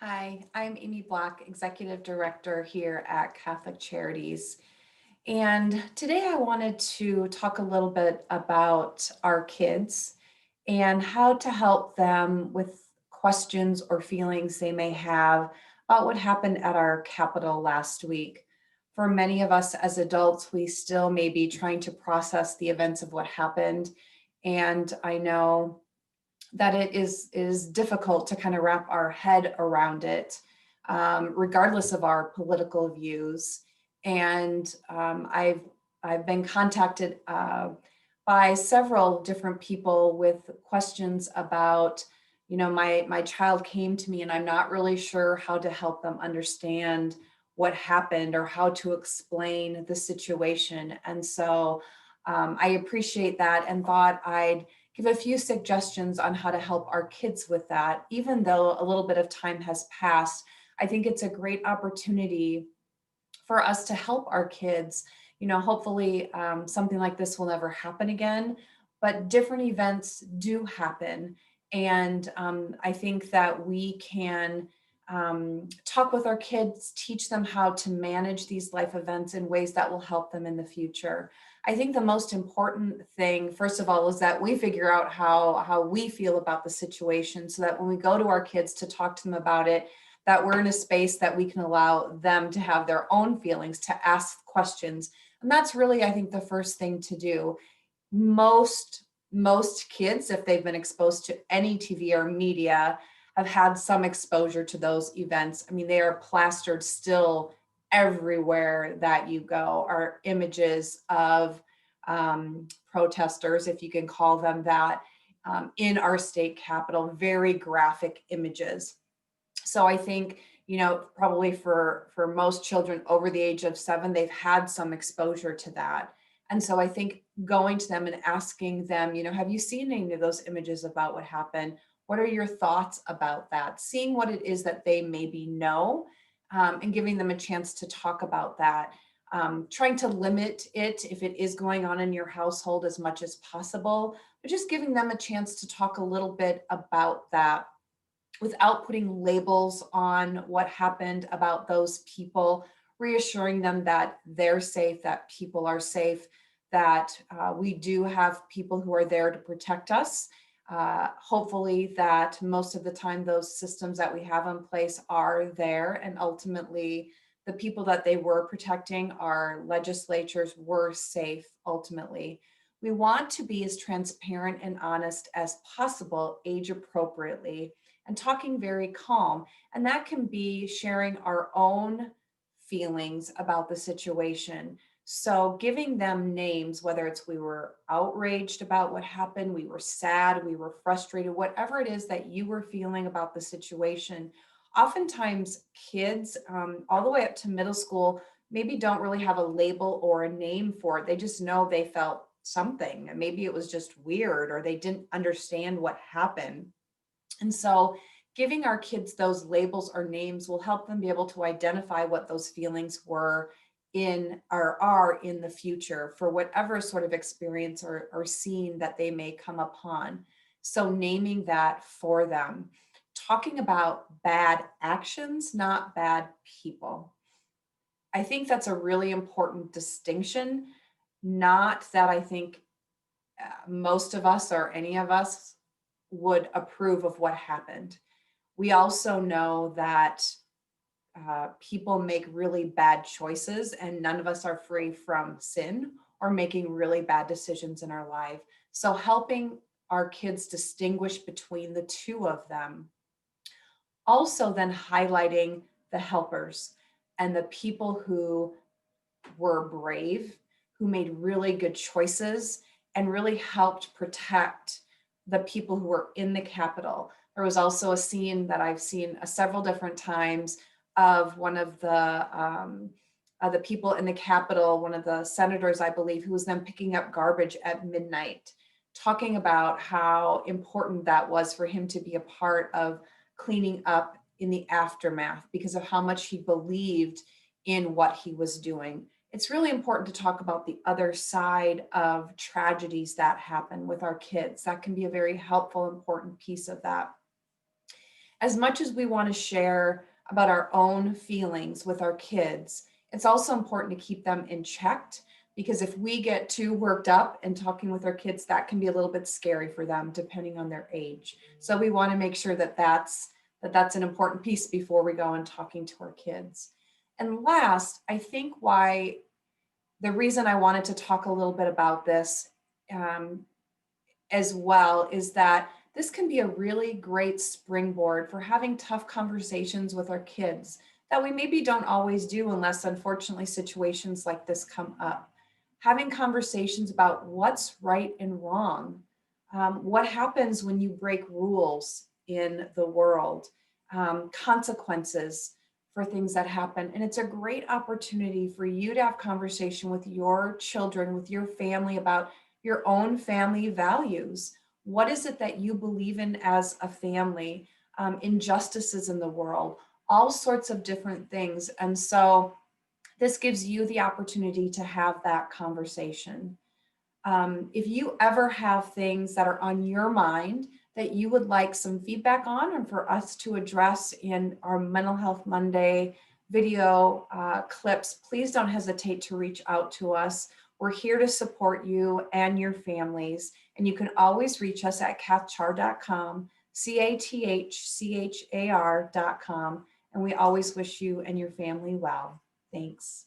Hi, I'm Amy Bloch, Executive Director here at Catholic Charities. And today I wanted to talk a little bit about our kids and how to help them with questions or feelings they may have about what happened at our Capitol last week. For many of us as adults, we still may be trying to process the events of what happened. And I know that it is difficult to kind of wrap our head around it, regardless of our political views. And I've been contacted by several different people with questions about, my child came to me and I'm not really sure how to help them understand what happened or how to explain the situation. And so I appreciate that and thought I'd give a few suggestions on how to help our kids with that. Even though a little bit of time has passed, I think it's a great opportunity for us to help our kids. Hopefully something like this will never happen again, but different events do happen. And I think that we can talk with our kids, teach them how to manage these life events in ways that will help them in the future. I think the most important thing, first of all, is that we figure out how we feel about the situation so that when we go to our kids to talk to them about it, that we're in a space that we can allow them to have their own feelings, to ask questions. And that's really, I think, the first thing to do. Most kids, if they've been exposed to any TV or media, have had some exposure to those events. I mean, they are plastered still everywhere that you go, are images of protesters, if you can call them that, in our state capitol, very graphic images. So I think, probably for most children over the age of 7, they've had some exposure to that. And so I think going to them and asking them, have you seen any of those images about what happened? What are your thoughts about that? Seeing what it is that they maybe know, and giving them a chance to talk about that. Trying to limit it if it is going on in your household as much as possible, but just giving them a chance to talk a little bit about that without putting labels on what happened about those people, reassuring them that they're safe, that people are safe, that we do have people who are there to protect us. Hopefully, that most of the time those systems that we have in place are there, and ultimately, the people that they were protecting, our legislatures, were safe ultimately. We want to be as transparent and honest as possible, age appropriately, and talking very calm. And that can be sharing our own feelings about the situation. So giving them names, whether it's we were outraged about what happened, we were sad, we were frustrated, whatever it is that you were feeling about the situation. Oftentimes, kids, all the way up to middle school, maybe don't really have a label or a name for it. They just know they felt something. And maybe it was just weird or they didn't understand what happened. And so giving our kids those labels or names will help them be able to identify what those feelings were in or are in the future for whatever sort of experience or scene that they may come upon. So naming that for them, talking about bad actions, not bad people. I think that's a really important distinction. Not that I think most of us or any of us would approve of what happened. We also know that people make really bad choices, and none of us are free from sin or making really bad decisions in our life. So, helping our kids distinguish between the two of them. Also, then highlighting the helpers and the people who were brave, who made really good choices and really helped protect the people who were in the Capitol. There was also a scene that I've seen several different times of one of the people in the Capitol, one of the senators, I believe, who was then picking up garbage at midnight, talking about how important that was for him to be a part of cleaning up in the aftermath because of how much he believed in what he was doing. It's really important to talk about the other side of tragedies that happen with our kids. That can be a very helpful, important piece of that. as much as we want to share about our own feelings with our kids, it's also important to keep them in check, because if we get too worked up and talking with our kids, that can be a little bit scary for them depending on their age. So we want to make sure that that's an important piece before we go and talking to our kids. And last, I think why the reason I wanted to talk a little bit about this um, as well is that this can be a really great springboard for having tough conversations with our kids that we maybe don't always do unless, unfortunately, situations like this come up. Having conversations about what's right and wrong, what happens when you break rules in the world, consequences for things that happen. And it's a great opportunity for you to have conversation with your children, with your family about your own family values. What is it that you believe in as a family? Injustices in the world, all sorts of different things. And so this gives you the opportunity to have that conversation. If you ever have things that are on your mind that you would like some feedback on and for us to address in our Mental Health Monday video clips, please don't hesitate to reach out to us. We're here to support you and your families. And you can always reach us at cathchar.com, CATHCHAR.com. And we always wish you and your family well. Thanks.